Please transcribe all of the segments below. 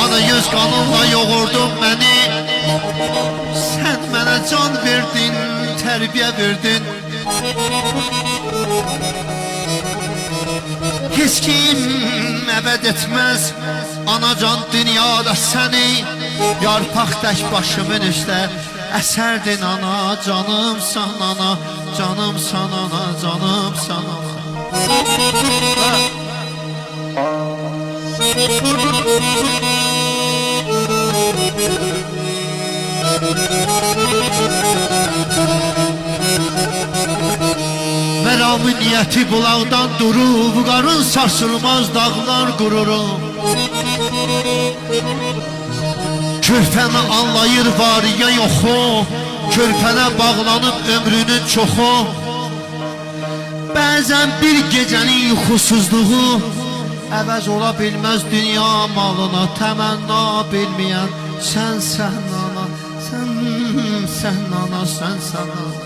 Ana göz qanınla yoğurdun məni, sən mənə can verdin, tərbiyə verdin. Heç kim əvəd etməz anacan dünyada səni. Yarpaq tək başımın üstə əsərdin ana, canımsan ana, canımsan ana, canımsan ana. Məramı niyyəti bulaqdan durub, qarın sarsılmaz dağlar qururum. Körpəni anlayır var ya yoxu, körpənə bağlanıb ömrünün çoxu. Bəzən bir gecənin yuxusuzluğu əvəz ola bilməz dünya malına. Təmənna bilməyən sənsən ana, sən ana, sənsən ana.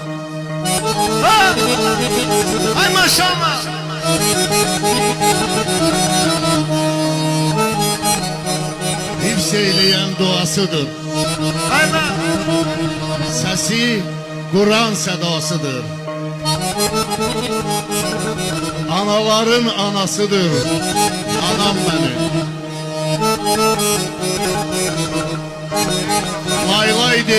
Ay maşallah. Hifz eyleyen duasıdır. Aynen. Sesi Kur'an sedasıdır. Anaların anasıdır. Anam benim. Lay lay de